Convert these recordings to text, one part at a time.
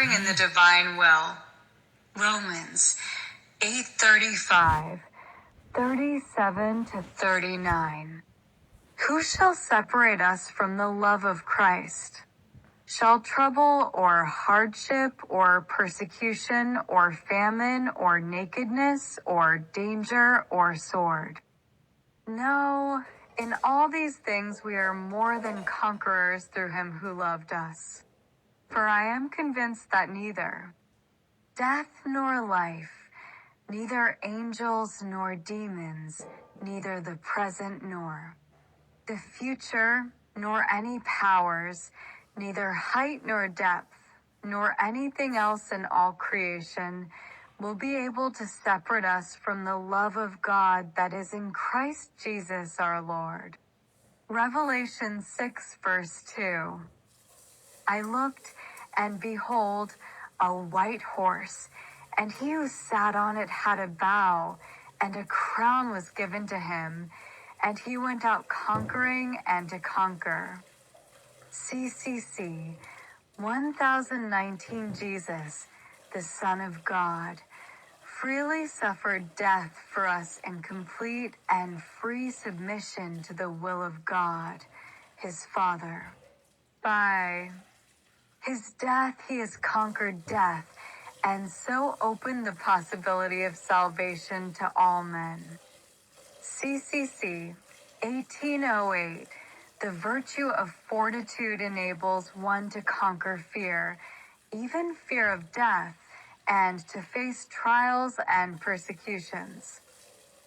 conquering in the divine will. Romans 8:35, 37 to 39. Who shall separate us from the love of Christ? Shall trouble or hardship or persecution or famine or nakedness or danger or sword? No, in all these things we are more than conquerors through him who loved us. For I am convinced that neither death nor life, neither angels nor demons, neither the present nor the future, nor any powers, neither height nor depth, nor anything else in all creation will be able to separate us from the love of God that is in Christ Jesus our Lord. Revelation 6 verse 2. I looked, and behold, a white horse, and he who sat on it had a bow, and a crown was given to him, and he went out conquering and to conquer. CCC 1019. Jesus, the Son of God, freely suffered death for us in complete and free submission to the will of God, his Father. By his death, he has conquered death, and so opened the possibility of salvation to all men. CCC 1808. The virtue of fortitude enables one to conquer fear, even fear of death, and to face trials and persecutions.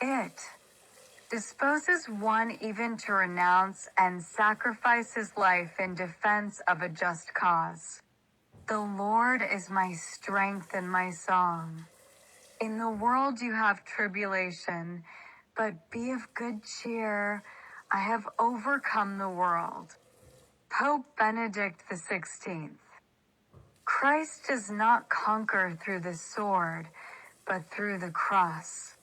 It disposes one even to renounce and sacrifice his life in defense of a just cause. The Lord is my strength and my song. In the world you have tribulation, but be of good cheer. I have overcome the world. Pope Benedict XVI. Christ does not conquer through the sword, but through the cross.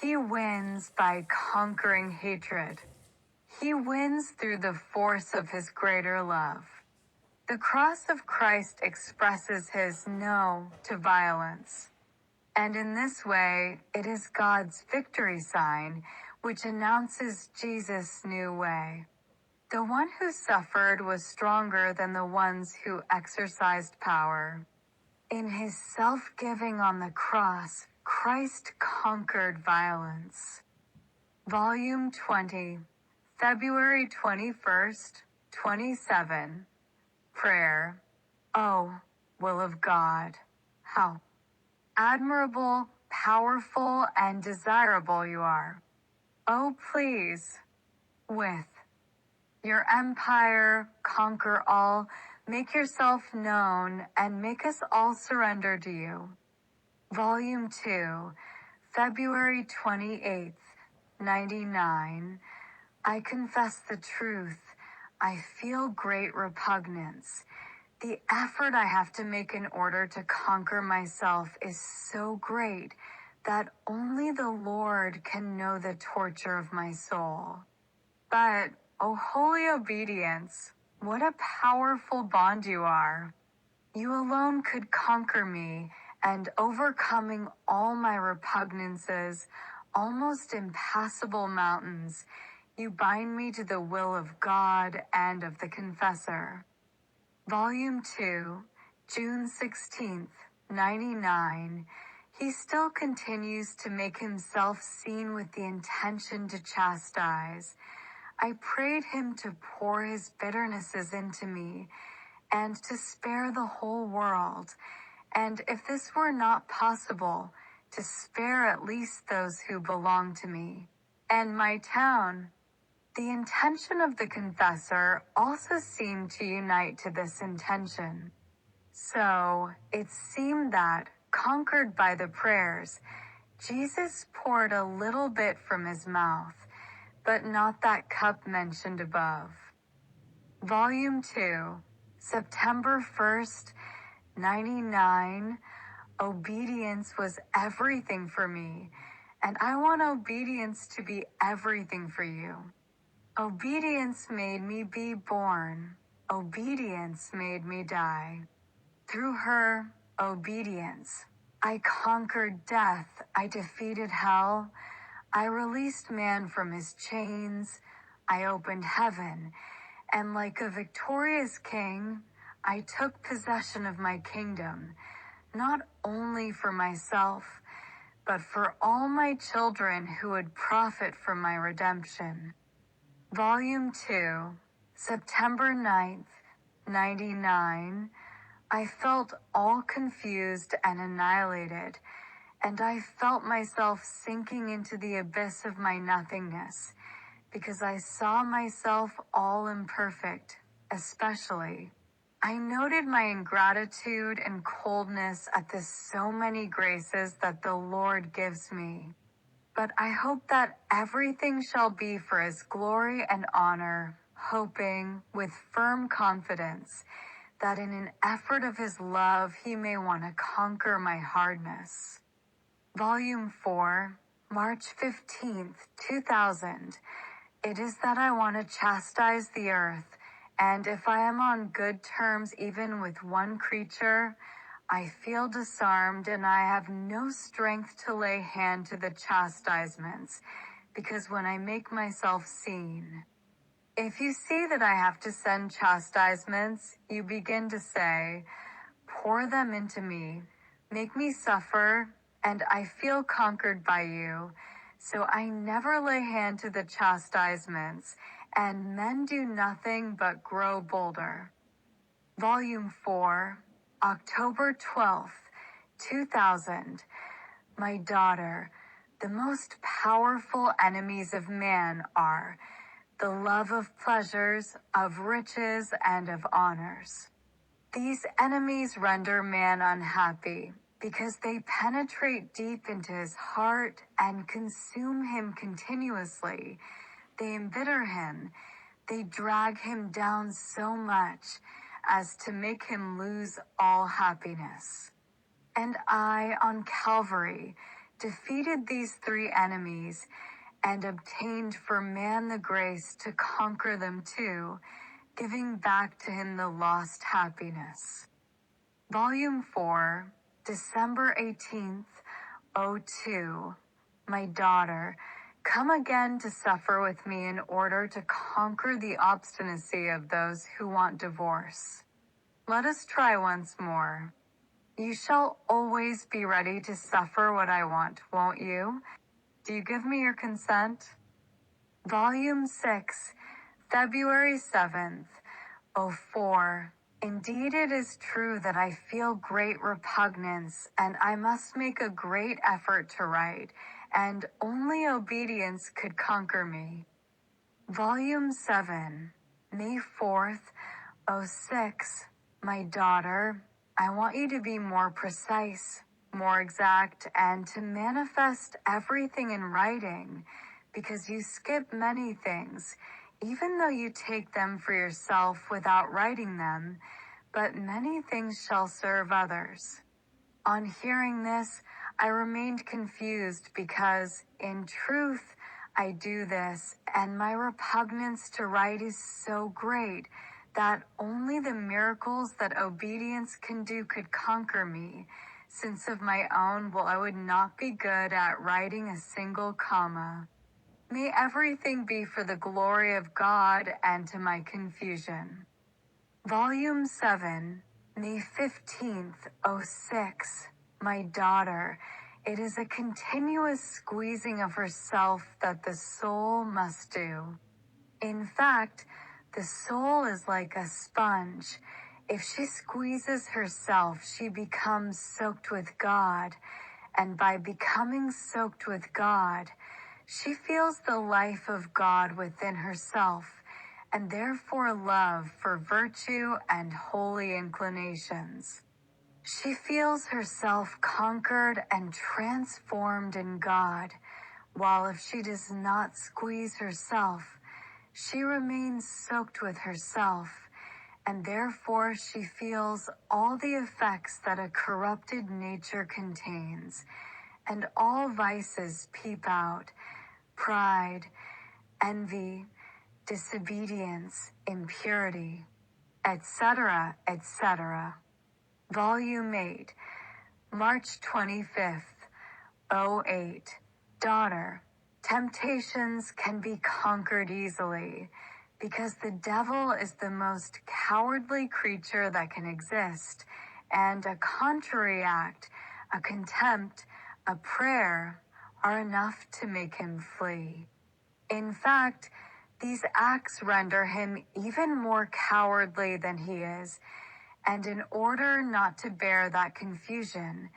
He wins by conquering hatred. He wins through the force of his greater love. The cross of Christ expresses his no to violence. And in this way, it is God's victory sign, which announces Jesus' new way. The one who suffered was stronger than the ones who exercised power. In his self-giving on the cross, Christ conquered violence. Volume 20, February 21st, 27. Prayer. Oh, will of God, how admirable, powerful, and desirable you are. Oh, please, with your empire, conquer all, make yourself known, and make us all surrender to you. Volume 2, February 28th, 99. I confess the truth. I feel great repugnance. The effort I have to make in order to conquer myself is so great that only the Lord can know the torture of my soul. But, O holy obedience, what a powerful bond you are. You alone could conquer me, and overcoming all my repugnances, almost impassable mountains, you bind me to the will of God and of the confessor. Volume 2, June 16th, 99. He still continues to make himself seen with the intention to chastise. I prayed him to pour his bitternesses into me, and to spare the whole world, and if this were not possible, to spare at least those who belong to me, and my town. The intention of the confessor also seemed to unite to this intention. So, it seemed that, conquered by the prayers, Jesus poured a little bit from his mouth, but not that cup mentioned above. Volume 2, September 1st, 99. Obedience was everything for me, and I want obedience to be everything for you. Obedience made me be born. Obedience made me die. through her obedience, I conquered death, I defeated hell, I released man from his chains, I opened heaven, and like a victorious king, I took possession of my kingdom, not only for myself, but for all my children who would profit from my redemption. Volume 2, September 9th, 99. I felt all confused and annihilated, and I felt myself sinking into the abyss of my nothingness, because I saw myself all imperfect, especially. I noted my ingratitude and coldness at the so many graces that the Lord gives me. But I hope that everything shall be for his glory and honor, hoping with firm confidence that in an effort of his love he may want to conquer my hardness. Volume 4, March 15th, 2000. It is that I want to chastise the earth, and if I am on good terms even with one creature, I feel disarmed and I have no strength to lay hand to the chastisements, because when I make myself seen, if you see that I have to send chastisements, you begin to say, pour them into me, make me suffer, and I feel conquered by you. So I never lay hand to the chastisements, and men do nothing but grow bolder. Volume 4, October 12th, 2000. My daughter, the most powerful enemies of man are the love of pleasures, of riches, and of honors. These enemies render man unhappy because they penetrate deep into his heart and consume him continuously. They embitter him. They drag him down so much as to make him lose all happiness. And I, on Calvary, defeated these three enemies and obtained for man the grace to conquer them too, giving back to him the lost happiness. Volume 4, December 18th, '02. My daughter, come again to suffer with me in order to conquer the obstinacy of those who want divorce. Let us try once more. You shall always be ready to suffer what I want, won't you? Do you give me your consent? Volume 6, February 7th, '04. Indeed, it is true that I feel great repugnance, and I must make a great effort to write, and only obedience could conquer me. Volume 7, May 4th, '06. My daughter, I want you to be more precise, more exact, and to manifest everything in writing, because you skip many things, even though you take them for yourself without writing them, but many things shall serve others. On hearing this, I remained confused because, in truth, I do this, and my repugnance to write is so great that only the miracles that obedience can do could conquer me, since of my own will I would not be good at writing a single comma. May everything be for the glory of God and to my confusion. Volume 7, May 15th, '06. My daughter, it is a continuous squeezing of herself that the soul must do. In fact, the soul is like a sponge. If she squeezes herself, she becomes soaked with God, and by becoming soaked with God, she feels the life of God within herself, and therefore love for virtue and holy inclinations. She feels herself conquered and transformed in God, while if she does not squeeze herself, she remains soaked with herself, and therefore she feels all the effects that a corrupted nature contains, and all vices peep out: pride, envy, disobedience, impurity, etc., etc. Volume 8, March 25th, '08. Daughter, temptations can be conquered easily because the devil is the most cowardly creature that can exist, and a contrary act, a contempt, a prayer are enough to make him flee. In fact, these acts render him even more cowardly than he is, and in order not to bear that confusion,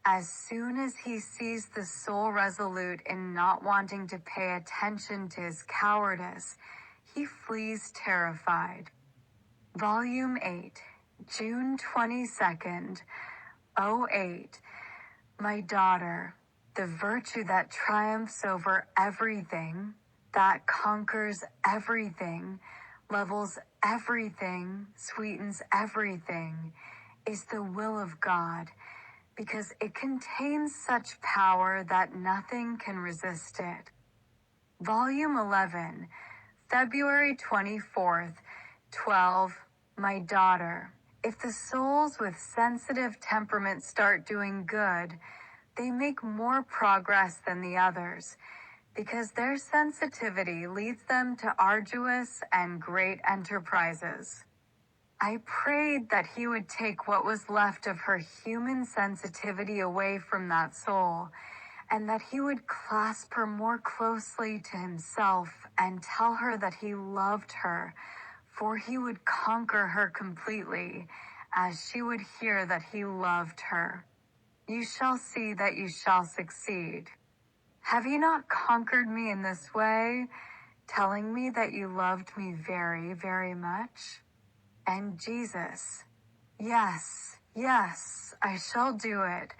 as soon as he sees the soul resolute in not wanting to pay attention to his cowardice, he flees terrified. Volume 8, June 22nd, '08. My daughter, the virtue that triumphs over everything, that conquers everything, levels everything, sweetens everything, is the will of God, because it contains such power that nothing can resist it. Volume 11, February 24th, 12. My daughter, if the souls with sensitive temperament start doing good, they make more progress than the others, because their sensitivity leads them to arduous and great enterprises. I prayed that he would take what was left of her human sensitivity away from that soul, and that he would clasp her more closely to himself and tell her that he loved her, for he would conquer her completely, as she would hear that he loved her. You shall see that you shall succeed. Have you not conquered me in this way, telling me that you loved me very, very much? And Jesus, yes, yes, I shall do it,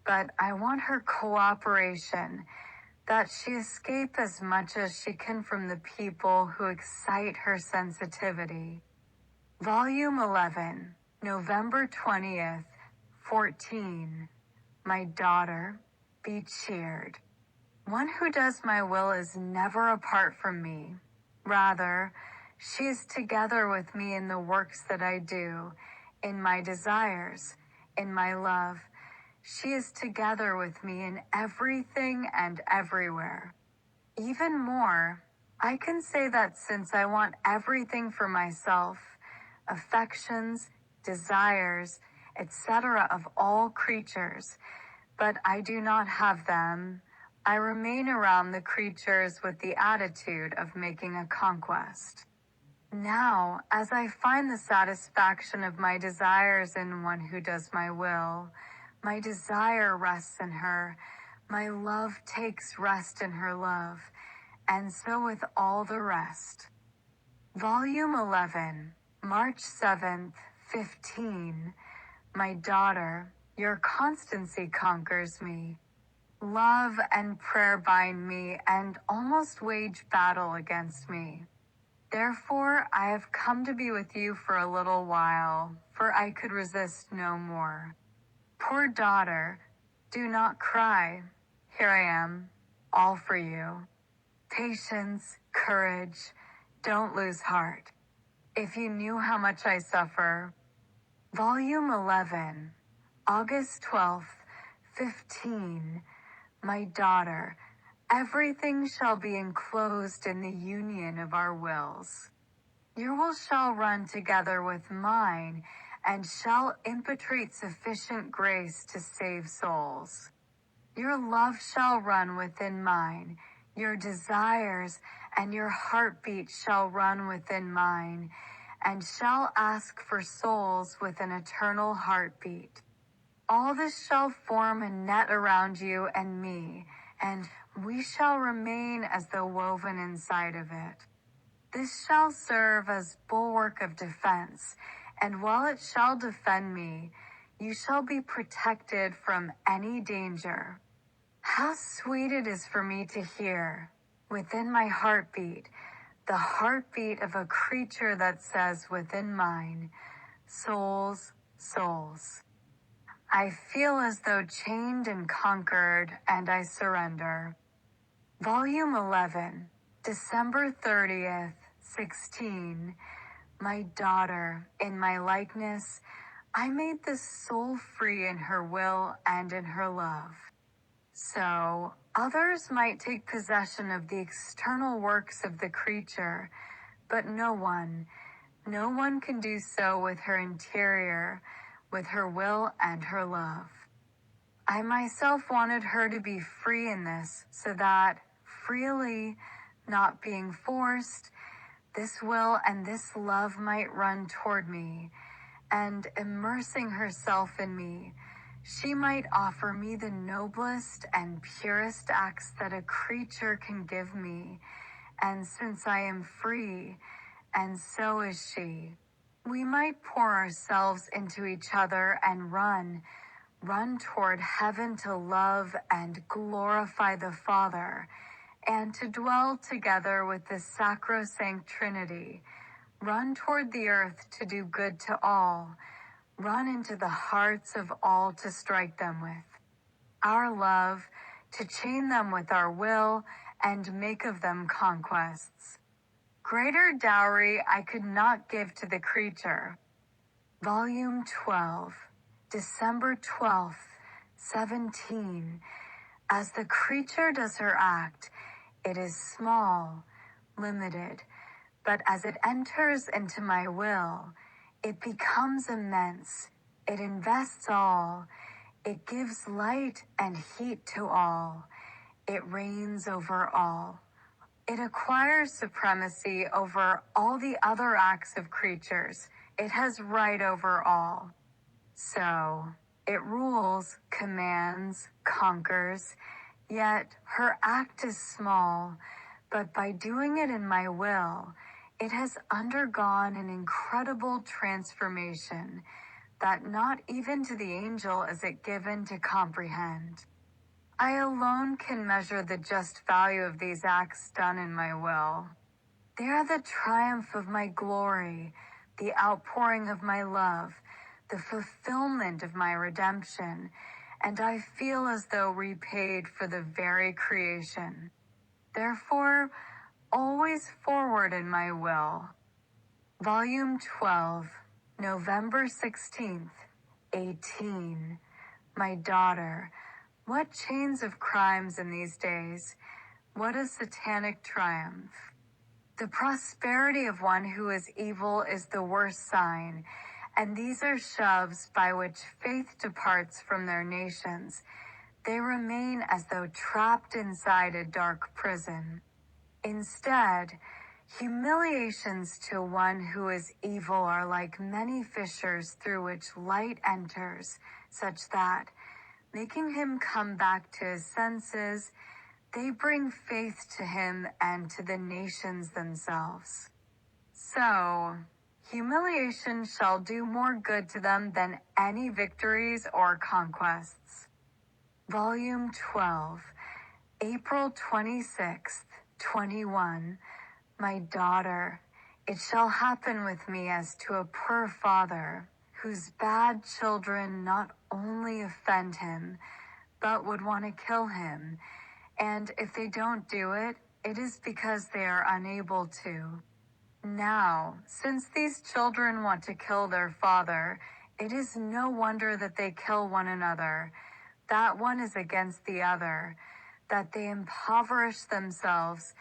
but I want her cooperation, that she escape as much as she can from the people who excite her sensitivity. Volume 11, November 20th, 14. My daughter, be cheered. One who does my will is never apart from me. Rather, she is together with me in the works that I do, in my desires, in my love. She is together with me in everything and everywhere. Even more, I can say that since I want everything for myself, affections, desires, etc. of all creatures, but I do not have them, I remain around the creatures with the attitude of making a conquest. Now, as I find the satisfaction of my desires in one who does my will, my desire rests in her, my love takes rest in her love, and so with all the rest. Volume 11, March 7th, 15. My daughter, your constancy conquers me. Love and prayer bind me and almost wage battle against me. Therefore, I have come to be with you for a little while, for I could resist no more. Poor daughter, do not cry. Here I am, all for you. Patience, courage, don't lose heart. If you knew how much I suffer. Volume 11, August 12th, 15. My daughter, everything shall be enclosed in the union of our wills. Your will shall run together with mine, and shall impetrate sufficient grace to save souls. Your love shall run within mine, your desires and your heartbeat shall run within mine, and shall ask for souls with an eternal heartbeat. All this shall form a net around you and me, and we shall remain as though woven inside of it. This shall serve as bulwark of defense, and while it shall defend me, you shall be protected from any danger. How sweet it is for me to hear, within my heartbeat, the heartbeat of a creature that says within mine, souls, souls. I feel as though chained and conquered, and I surrender. Volume 11, December 30th, 16. My daughter, in my likeness, I made the soul free in her will and in her love. So, others might take possession of the external works of the creature, but no one can do so with her interior, with her will and her love. I myself wanted her to be free in this, so that, freely, not being forced, this will and this love might run toward me, and immersing herself in me, she might offer me the noblest and purest acts that a creature can give me. And since I am free, and so is she, we might pour ourselves into each other and run toward heaven to love and glorify the Father, and to dwell together with the sacrosanct Trinity, run toward the earth to do good to all, run into the hearts of all to strike them with our love, to chain them with our will, and make of them conquests. Greater dowry I could not give to the creature. Volume 12, December 12th, 17. As the creature does her act, it is small, limited, but as it enters into my will, it becomes immense. It invests all. It gives light and heat to all. It reigns over all. It acquires supremacy over all the other acts of creatures. It has right over all. So, it rules, commands, conquers, yet her act is small, but by doing it in my will, it has undergone an incredible transformation that not even to the angel is it given to comprehend. I alone can measure the just value of these acts done in my will. They are the triumph of my glory, the outpouring of my love, the fulfillment of my redemption, and I feel as though repaid for the very creation. Therefore, always forward in my will. Volume 12, November 16th, 18. My daughter, what chains of crimes in these days? What a satanic triumph. The prosperity of one who is evil is the worst sign, and these are shoves by which faith departs from their nations. They remain as though trapped inside a dark prison. Instead, humiliations to one who is evil are like many fissures through which light enters, such that, making him come back to his senses, they bring faith to him and to the nations themselves. So, humiliation shall do more good to them than any victories or conquests. Volume 12, April 26th, 21. My daughter, it shall happen with me as to a poor father, whose bad children not only offend him, but would want to kill him. And if they don't do it, it is because they are unable to. Now, since these children want to kill their father, it is no wonder that they kill one another. That one is against the other, that they impoverish themselves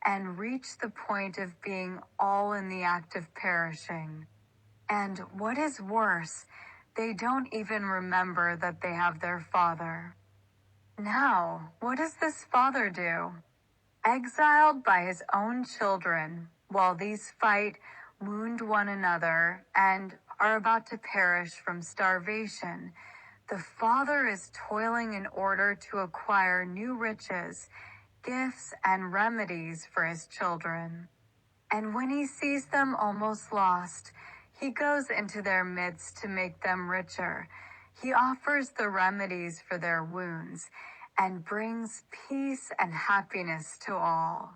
and reach the point of being all in the act of perishing. And what is worse, they don't even remember that they have their father. Now, what does this father do? Exiled by his own children, while these fight, wound one another, and are about to perish from starvation, the father is toiling in order to acquire new riches, gifts, and remedies for his children. And when he sees them almost lost, he goes into their midst to make them richer. He offers the remedies for their wounds and brings peace and happiness to all.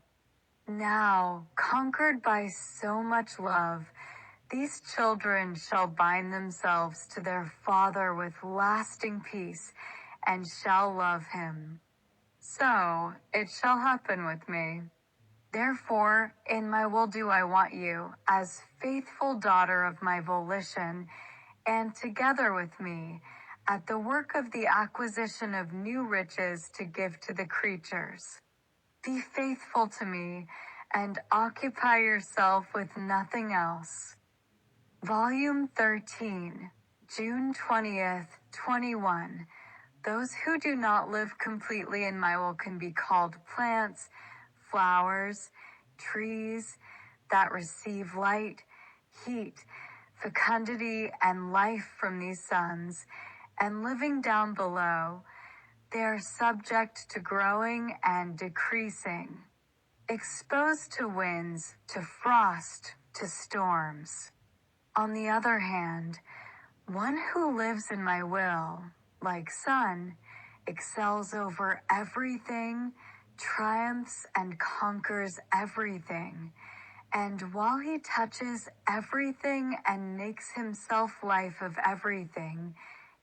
Now, conquered by so much love, these children shall bind themselves to their father with lasting peace and shall love him. So, it shall happen with me. Therefore, in my will do I want you, as faithful daughter of my volition, and together with me, at the work of the acquisition of new riches to give to the creatures. Be faithful to me, and occupy yourself with nothing else. Volume 13, June 20th, 21. Those who do not live completely in my will can be called plants, flowers, trees that receive light, heat, fecundity, and life from these suns, and living down below, they are subject to growing and decreasing, exposed to winds, to frost, to storms. On the other hand, one who lives in my will, like sun, excels over everything, triumphs and conquers everything. And while he touches everything and makes himself life of everything,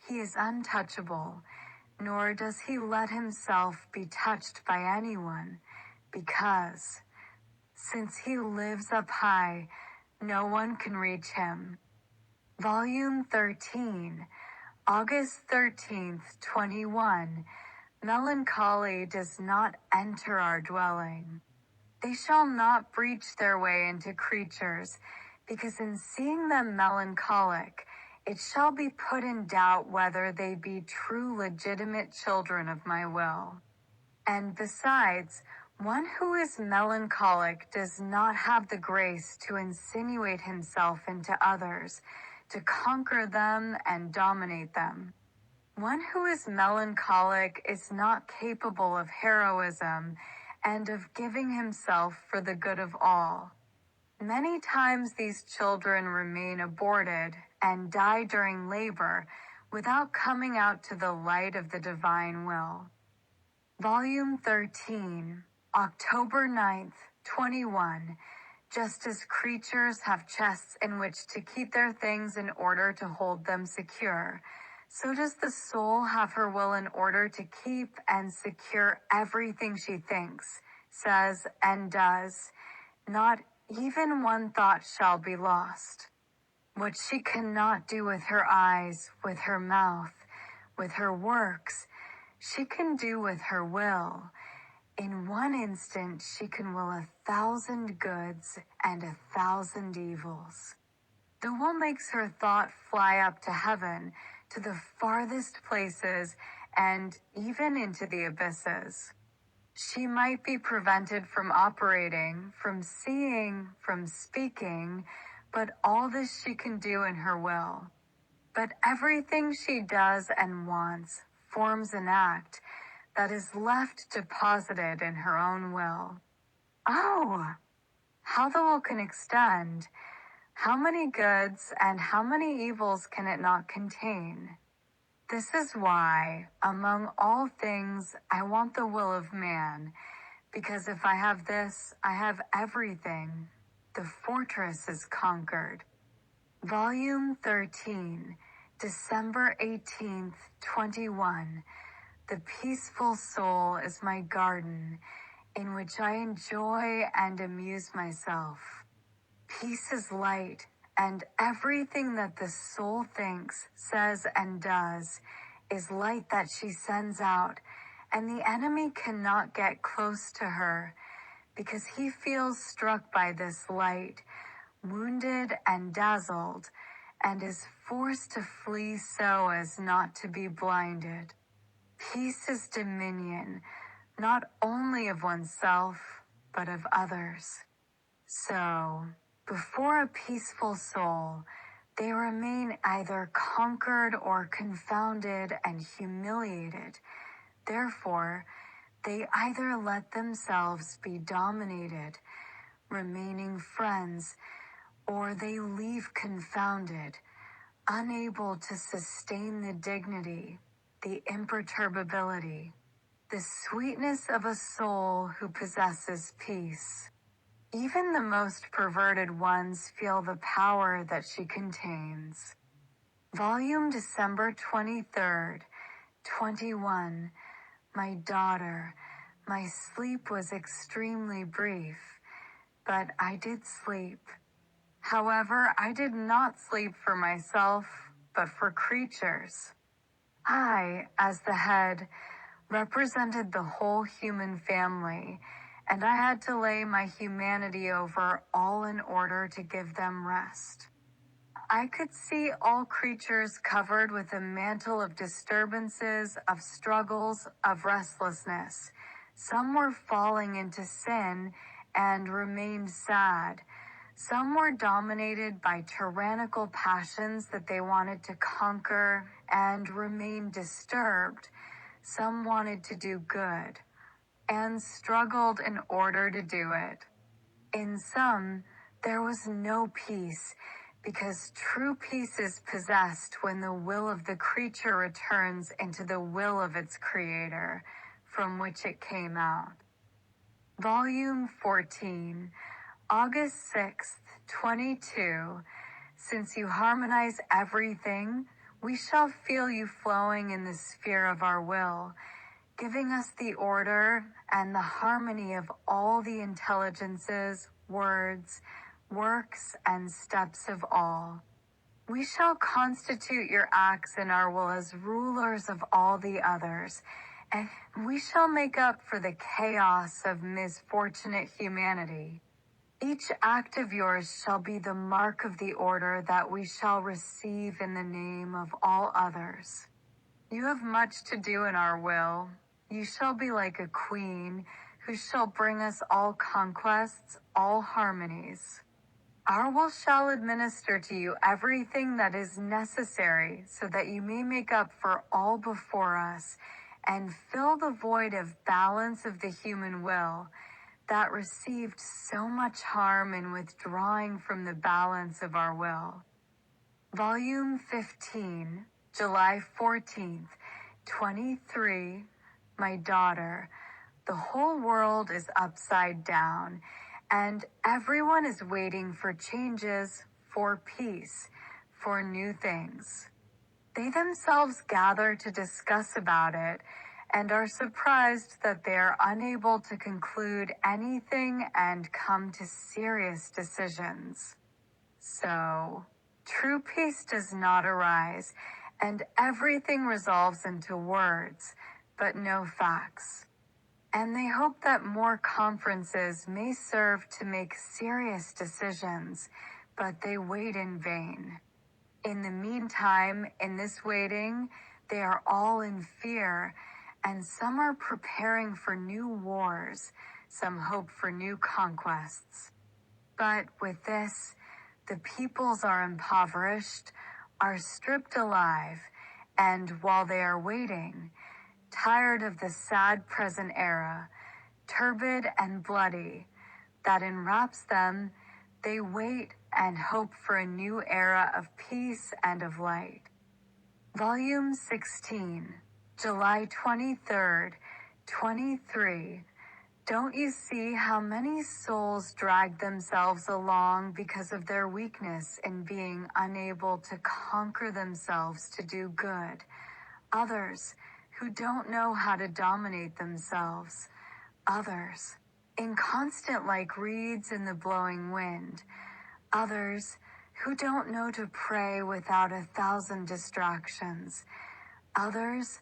he is untouchable, nor does he let himself be touched by anyone, because, since he lives up high, no one can reach him. Volume 13, August 13th, 21. Melancholy does not enter our dwelling. They shall not breach their way into creatures, because in seeing them melancholic, it shall be put in doubt whether they be true legitimate children of my will. And besides, one who is melancholic does not have the grace to insinuate himself into others, to conquer them and dominate them. One who is melancholic is not capable of heroism and of giving himself for the good of all. Many times these children remain aborted and die during labor without coming out to the light of the divine will. Volume 13, October 9th, 21. Just as creatures have chests in which to keep their things in order to hold them secure, so does the soul have her will in order to keep and secure everything she thinks, says, and does. Not even one thought shall be lost. What she cannot do with her eyes, with her mouth, with her works, she can do with her will. In one instant she can will 1,000 goods and 1,000 evils. The will makes her thought fly up to heaven, to the farthest places, and even into the abysses. She might be prevented from operating, from seeing, from speaking, but all this she can do in her will. But everything she does and wants forms an act that is left deposited in her own will. Oh, how the will can extend! How many goods and how many evils can it not contain? This is why, among all things, I want the will of man, because if I have this, I have everything. The fortress is conquered. Volume 13, December 18th, 21. The peaceful soul is my garden, in which I enjoy and amuse myself. Peace is light, and everything that the soul thinks, says, and does is light that she sends out, and the enemy cannot get close to her, because he feels struck by this light, wounded and dazzled, and is forced to flee so as not to be blinded. Peace is dominion, not only of oneself, but of others. So, before a peaceful soul, they remain either conquered or confounded and humiliated. Therefore, they either let themselves be dominated, remaining friends, or they leave confounded, unable to sustain the dignity, the imperturbability, the sweetness of a soul who possesses peace. Even the most perverted ones feel the power that she contains. Volume December 23rd, 21. My daughter, my sleep was extremely brief, but I did sleep. However, I did not sleep for myself, but for creatures. I, as the head, represented the whole human family, and I had to lay my humanity over all in order to give them rest. I could see all creatures covered with a mantle of disturbances, of struggles, of restlessness. Some were falling into sin and remained sad. Some were dominated by tyrannical passions that they wanted to conquer and remained disturbed. Some wanted to do good and struggled in order to do it. In some, there was no peace, because true peace is possessed when the will of the creature returns into the will of its creator, from which it came out. Volume 14, August 6th, 22. Since you harmonize everything, we shall feel you flowing in the sphere of our will, giving us the order and the harmony of all the intelligences, words, works, and steps of all. We shall constitute your acts in our will as rulers of all the others, and we shall make up for the chaos of misfortunate humanity. Each act of yours shall be the mark of the order that we shall receive in the name of all others. You have much to do in our will. You shall be like a queen, who shall bring us all conquests, all harmonies. Our will shall administer to you everything that is necessary, so that you may make up for all before us, and fill the void of balance of the human will, that received so much harm in withdrawing from the balance of our will. Volume 15, July 14th, 23. My daughter, the whole world is upside down, and everyone is waiting for changes, for peace, for new things. They themselves gather to discuss about it, and are surprised that they are unable to conclude anything and come to serious decisions. So, true peace does not arise, and everything resolves into words, but no facts. And they hope that more conferences may serve to make serious decisions, but they wait in vain. In the meantime, in this waiting, they are all in fear, and some are preparing for new wars, some hope for new conquests. But with this, the peoples are impoverished, are stripped alive, and while they are waiting, tired of the sad present era, turbid and bloody, that enwraps them, they wait and hope for a new era of peace and of light. Volume 16, July 23rd, 23. Don't you see how many souls drag themselves along because of their weakness in being unable to conquer themselves to do good? Others who don't know how to dominate themselves. Others inconstant like reeds in the blowing wind. Others who don't know to pray without 1,000 distractions. Others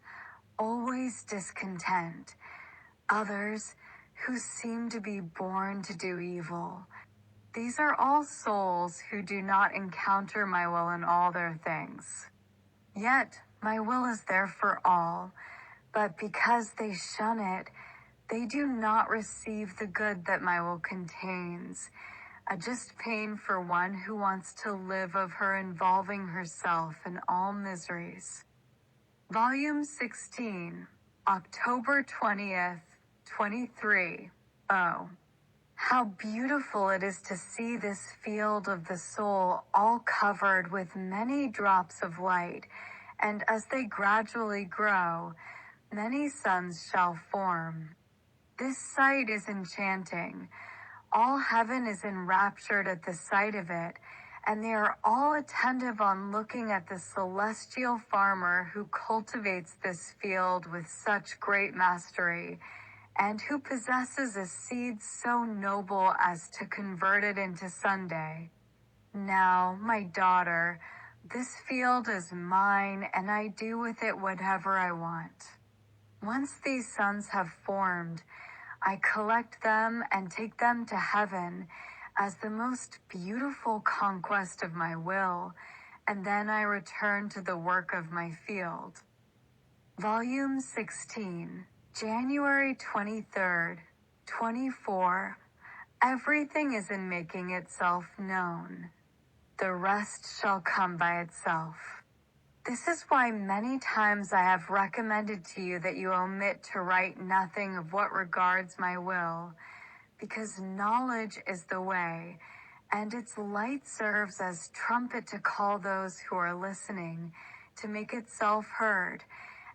always discontent. Others who seem to be born to do evil. These are all souls who do not encounter my will in all their things. Yet my will is there for all, but because they shun it, they do not receive the good that my will contains. A just pain for one who wants to live of her involving herself in all miseries. Volume 16, October 20th, 23. Oh, how beautiful it is to see this field of the soul all covered with many drops of light, and as they gradually grow, many suns shall form. This sight is enchanting. All heaven is enraptured at the sight of it, and they are all attentive on looking at the celestial farmer who cultivates this field with such great mastery, and who possesses a seed so noble as to convert it into Sunday. Now, my daughter, This field is mine, and I do with it whatever I want. Once these suns have formed, I collect them and take them to heaven as the most beautiful conquest of my will, and then I return to the work of my field. Volume 16, January 23rd, 24. Everything is in making itself known. The rest shall come by itself. This is why many times I have recommended to you that you omit to write nothing of what regards my will, because knowledge is the way, and its light serves as trumpet to call those who are listening, to make itself heard,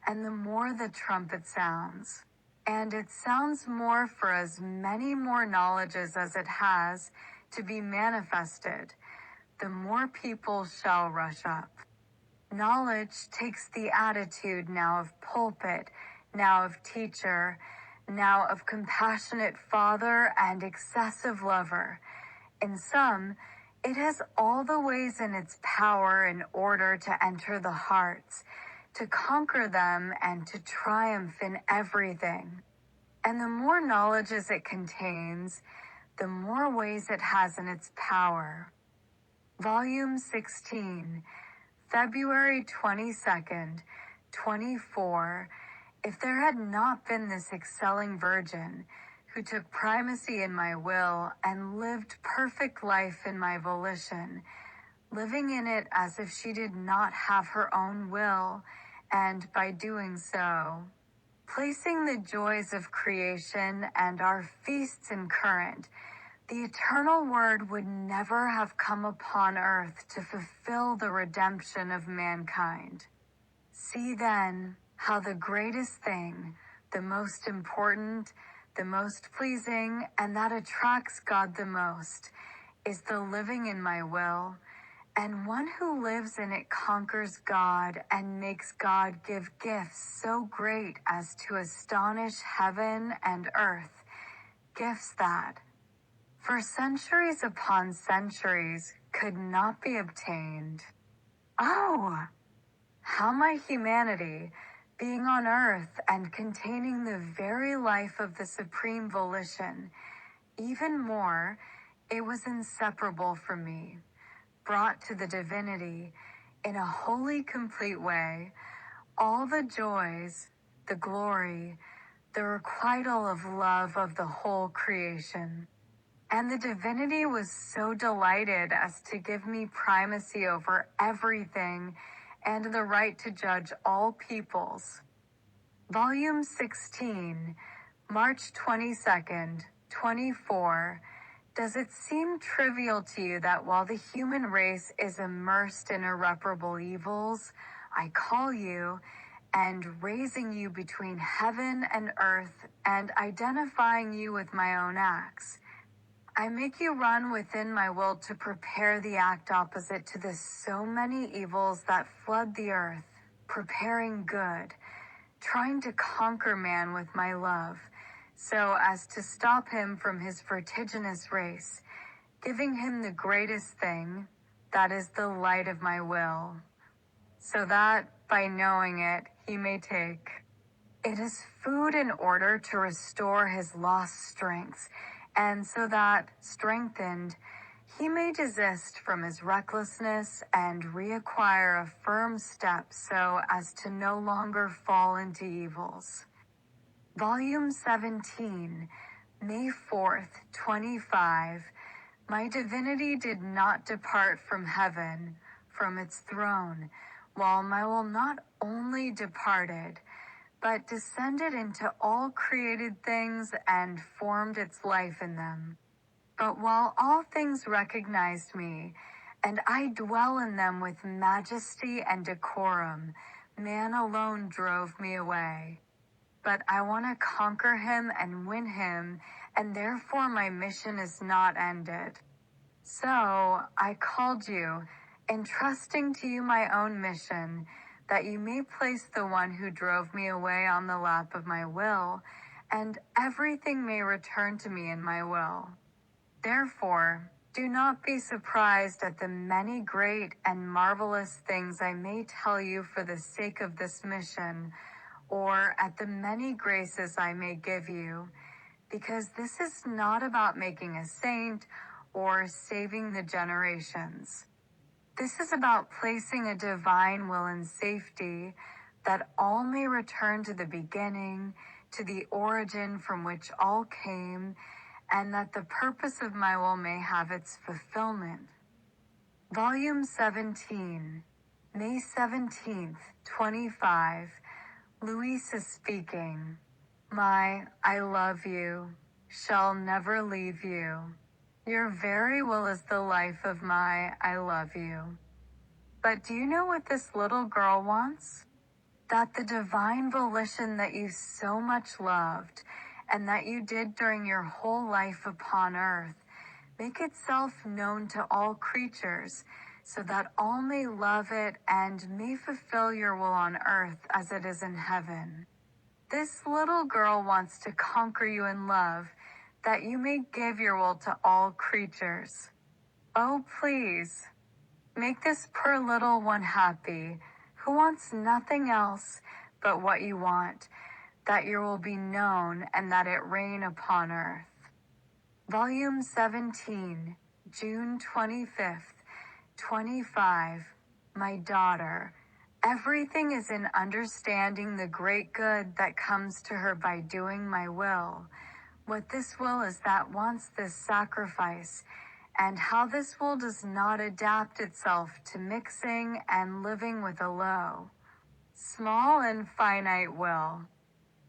and the more the trumpet sounds, and it sounds more for as many more knowledges as it has to be manifested, the more people shall rush up. Knowledge takes the attitude now of pulpit, now of teacher, now of compassionate father and excessive lover. In some, it has all the ways in its power in order to enter the hearts, to conquer them and to triumph in everything. And the more knowledges it contains, the more ways it has in its power. Volume 16, February 22nd, 24. If there had not been this excelling virgin, who took primacy in my will and lived perfect life in my volition, living in it as if she did not have her own will, and by doing so, placing the joys of creation and our feasts in current, the eternal word would never have come upon earth to fulfill the redemption of mankind. See then how the greatest thing, the most important, the most pleasing, and that attracts God the most, is the living in my will, and one who lives in it conquers God and makes God give gifts so great as to astonish heaven and earth, gifts that, for centuries upon centuries, could not be obtained. Oh, how my humanity, being on earth and containing the very life of the supreme volition, even more, it was inseparable from me, brought to the divinity in a wholly complete way, all the joys, the glory, the requital of love of the whole creation. And the divinity was so delighted as to give me primacy over everything and the right to judge all peoples. Volume 16, March 22nd, 24. Does it seem trivial to you that while the human race is immersed in irreparable evils, I call you, and raising you between heaven and earth, and identifying you with my own acts, I make you run within my will to prepare the act opposite to the so many evils that flood the earth, preparing good, trying to conquer man with my love, so as to stop him from his vertiginous race, giving him the greatest thing, that is the light of my will, so that, by knowing it, he may take. It is food in order to restore his lost strength, and so that, strengthened, he may desist from his recklessness and reacquire a firm step so as to no longer fall into evils. Volume 17, May 4th, 25. My divinity did not depart from heaven, from its throne, while my will not only departed, but descended into all created things and formed its life in them. But while all things recognized me, and I dwell in them with majesty and decorum, man alone drove me away. But I want to conquer him and win him, and therefore my mission is not ended. So I called you, entrusting to you my own mission, that you may place the one who drove me away on the lap of my will, and everything may return to me in my will. Therefore, Do not be surprised at the many great and marvelous things I may tell you for the sake of this mission, or at the many graces I may give you, because this is not about making a saint or saving the generations. This is about placing a divine will in safety, that all may return to the beginning, to the origin from which all came, and that the purpose of my will may have its fulfillment. Volume 17, May 17th, 25. Louisa speaking. My I love you shall never leave you. Your very will is the life of my I love you. But do you know what this little girl wants? That the divine volition that you so much loved and that you did during your whole life upon earth make itself known to all creatures, so that all may love it and may fulfill your will on earth as it is in heaven. This little girl wants to conquer you in love, that you may give your will to all creatures. Oh, please, make this poor little one happy, who wants nothing else but what you want, that your will be known and that it reign upon earth. Volume 17, June 25th, 25. My daughter, everything is in understanding the great good that comes to her by doing my will. What this will is that wants this sacrifice, and how this will does not adapt itself to mixing and living with a low, small and finite will.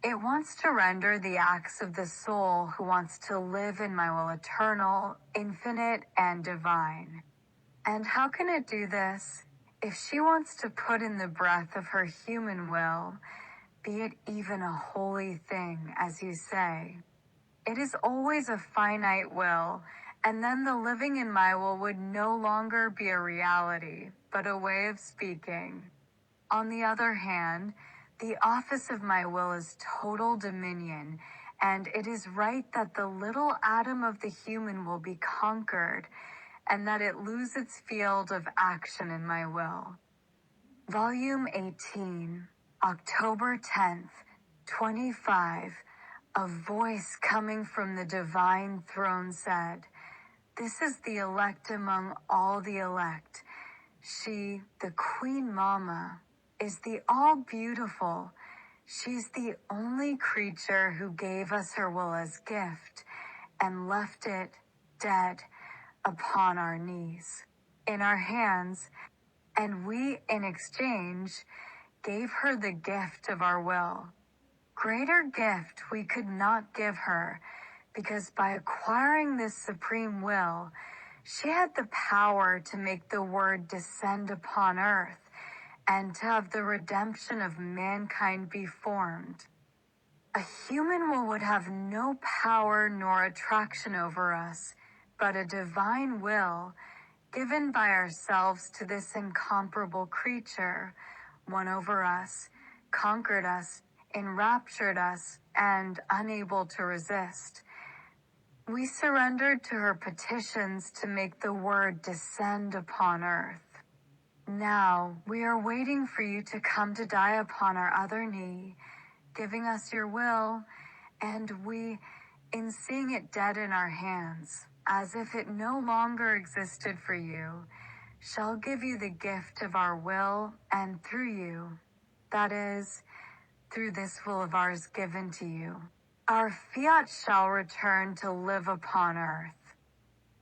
It wants to render the acts of the soul who wants to live in my will eternal, infinite, and divine. And how can it do this? If she wants to put in the breath of her human will, be it even a holy thing, as you say. It is always a finite will, and then the living in my will would no longer be a reality, but a way of speaking. On the other hand, the office of my will is total dominion, and it is right that the little atom of the human will be conquered, and that it lose its field of action in my will. Volume 18, October 10th, 25. A voice coming from the divine throne said, "This is the elect among all the elect. She, the Queen Mama, is the all-beautiful. She's the only creature who gave us her will as gift and left it dead upon our knees, in our hands, and we, in exchange, gave her the gift of our will. Greater gift we could not give her, because by acquiring this supreme will, she had the power to make the Word descend upon earth, and to have the redemption of mankind be formed. A human will would have no power nor attraction over us, but a divine will, given by ourselves to this incomparable creature, won over us, conquered us, enraptured us, and unable to resist. We surrendered to her petitions to make the Word descend upon earth. Now we are waiting for you to come to die upon our other knee, giving us your will, and we, in seeing it dead in our hands, as if it no longer existed for you, shall give you the gift of our will, and through you, that is, through this will of ours given to you, our fiat shall return to live upon earth.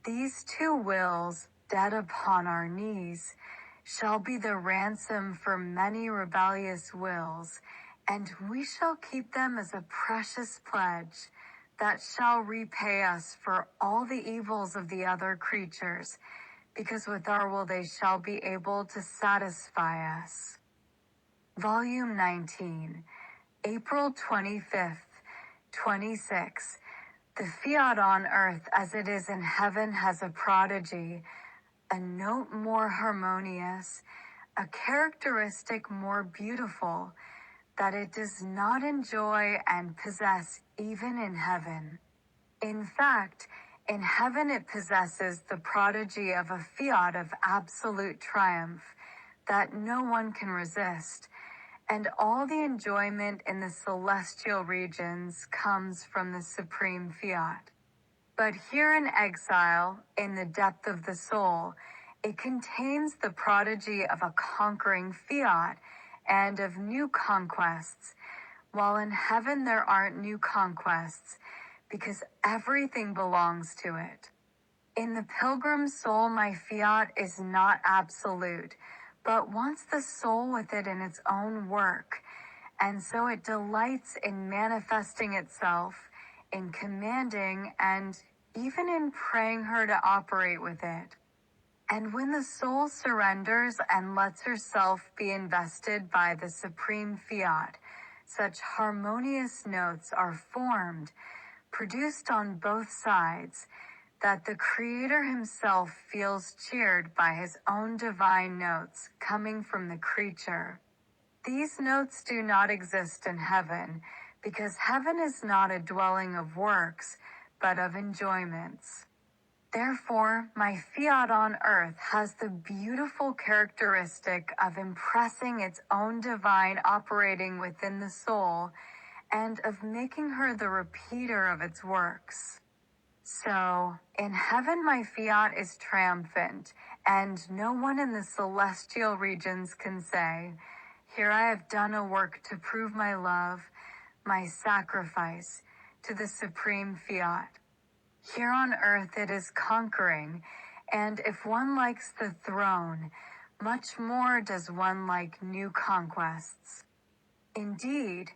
These two wills, dead upon our knees, shall be the ransom for many rebellious wills, and we shall keep them as a precious pledge that shall repay us for all the evils of the other creatures, because with our will they shall be able to satisfy us." Volume 19, April 25th, 26. The fiat on earth as it is in heaven has a prodigy, a note more harmonious, a characteristic more beautiful, that it does not enjoy and possess even in heaven. In fact, In heaven it possesses the prodigy of a fiat of absolute triumph that no one can resist, and all the enjoyment in the celestial regions comes from the supreme fiat. But here in exile, in the depth of the soul, it contains the prodigy of a conquering fiat and of new conquests, while in heaven there aren't new conquests, because everything belongs to it. In the pilgrim soul, my fiat is not absolute, but wants the soul with it in its own work, and so it delights in manifesting itself, in commanding, and even in praying her to operate with it. And when the soul surrenders and lets herself be invested by the supreme fiat, such harmonious notes are formed, produced on both sides, that the Creator himself feels cheered by his own divine notes coming from the creature. These notes do not exist in heaven, because heaven is not a dwelling of works, but of enjoyments. Therefore, my fiat on earth has the beautiful characteristic of impressing its own divine operating within the soul, and of making her the repeater of its works. So, in heaven my fiat is triumphant, and no one in the celestial regions can say, "Here I have done a work to prove my love, my sacrifice, to the supreme fiat." Here on earth it is conquering, and if one likes the throne, much more does one like new conquests. Indeed,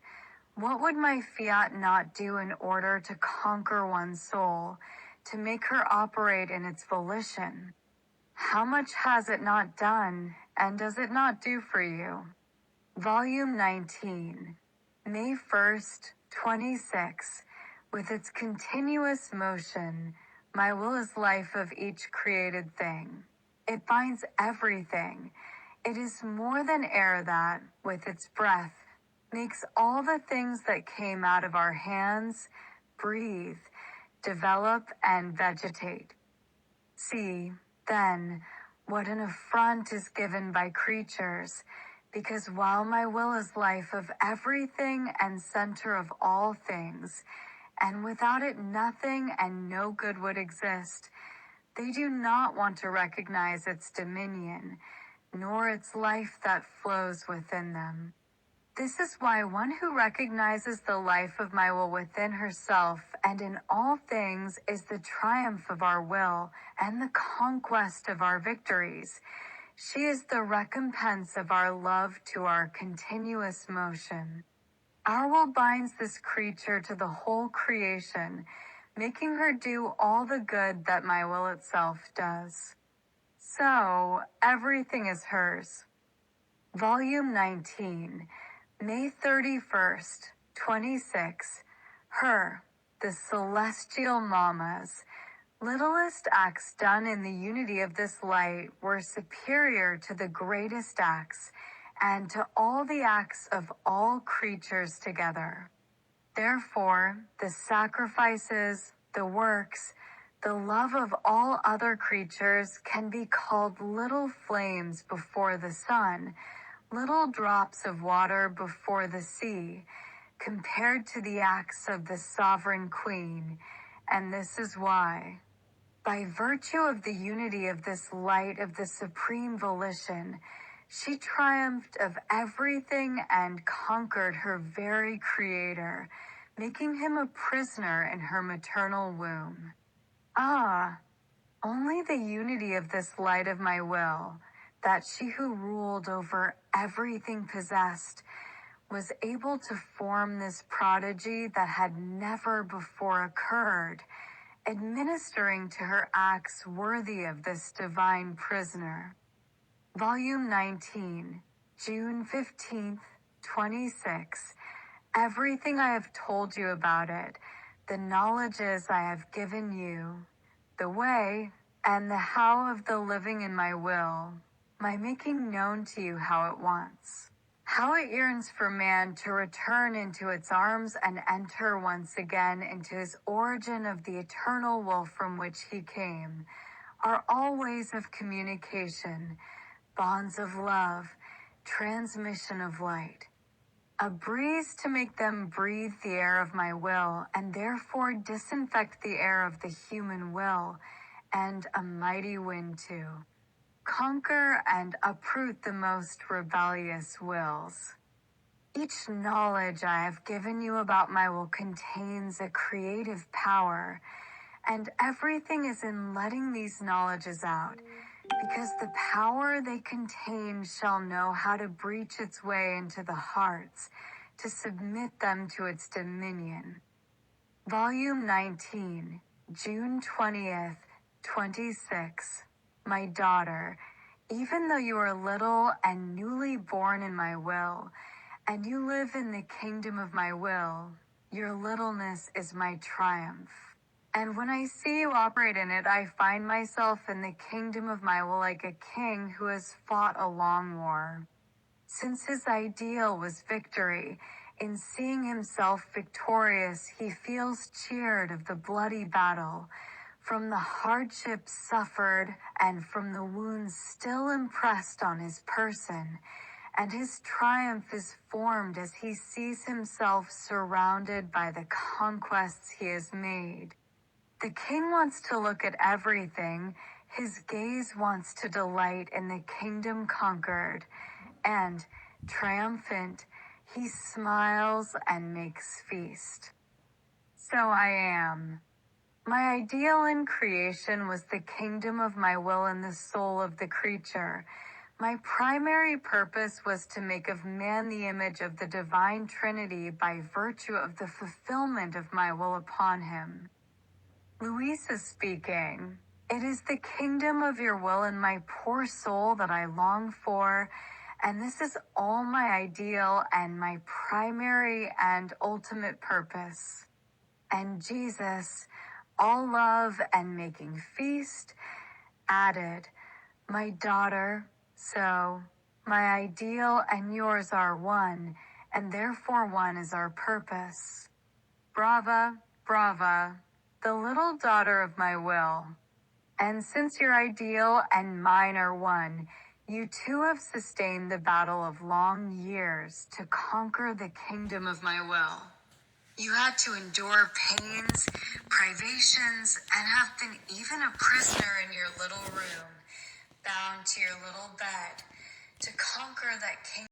what would my fiat not do in order to conquer one's soul, to make her operate in its volition? How much has it not done, and does it not do for you? Volume 19, May 1st, 26. With its continuous motion, my will is life of each created thing. It binds everything. It is more than air that, with its breath, makes all the things that came out of our hands breathe, develop, and vegetate. See, then, what an affront is given by creatures, because while my will is life of everything and center of all things, and without it nothing and no good would exist, they do not want to recognize its dominion, nor its life that flows within them. This is why one who recognizes the life of my will within herself and in all things is the triumph of our will and the conquest of our victories. She is the recompense of our love to our continuous motion. Our will binds this creature to the whole creation, making her do all the good that my will itself does. So, everything is hers. Volume 19, May 31st, 26. Her, the celestial mammas. Littlest acts done in the unity of this light were superior to the greatest acts, and to all the acts of all creatures together. Therefore, the sacrifices, the works, the love of all other creatures can be called little flames before the sun, little drops of water before the sea, compared to the acts of the sovereign queen, and this is why. By virtue of the unity of this light of the supreme volition, she triumphed of everything and conquered her very creator, making him a prisoner in her maternal womb. Ah, only the unity of this light of my will, that she who ruled over everything possessed, was able to form this prodigy that had never before occurred, administering to her acts worthy of this divine prisoner. Volume 19, June 15th, 26. Everything I have told you about it, the knowledges I have given you, the way and the how of the living in my will, my making known to you how it wants, How it yearns for man to return into its arms and enter once again into his origin of the eternal will from which he came, are all ways of communication, bonds of love, transmission of light. A breeze to make them breathe the air of my will, and therefore disinfect the air of the human will, and a mighty wind to conquer and uproot the most rebellious wills. Each knowledge I have given you about my will contains a creative power, and everything is in letting these knowledges out, because the power they contain shall know how to breach its way into the hearts, to submit them to its dominion. Volume 19, June 20th, 26. My daughter, even though you are little and newly born in my will, and you live in the kingdom of my will, your littleness is my triumph. And when I see you operate in it, I find myself in the kingdom of my will like a king who has fought a long war. Since his ideal was victory, in seeing himself victorious, he feels cheered of the bloody battle, from the hardships suffered and from the wounds still impressed on his person, and his triumph is formed as he sees himself surrounded by the conquests he has made. The king wants to look at everything. His gaze wants to delight in the kingdom conquered, and, triumphant, he smiles and makes feast. So I am. My ideal in creation was the kingdom of my will in the soul of the creature. My primary purpose was to make of man the image of the divine Trinity by virtue of the fulfillment of my will upon him. Louisa speaking. It is the kingdom of your will in my poor soul that I long for, and this is all my ideal and my primary and ultimate purpose. And Jesus, all love and making feast, added, my daughter, so my ideal and yours are one, and therefore one is our purpose. Brava, brava, the little daughter of my will. And since your ideal and mine are one, you too have sustained the battle of long years to conquer the kingdom of my will. You had to endure pains, privations, and have been even a prisoner in your little room, bound to your little bed, to conquer that kingdom.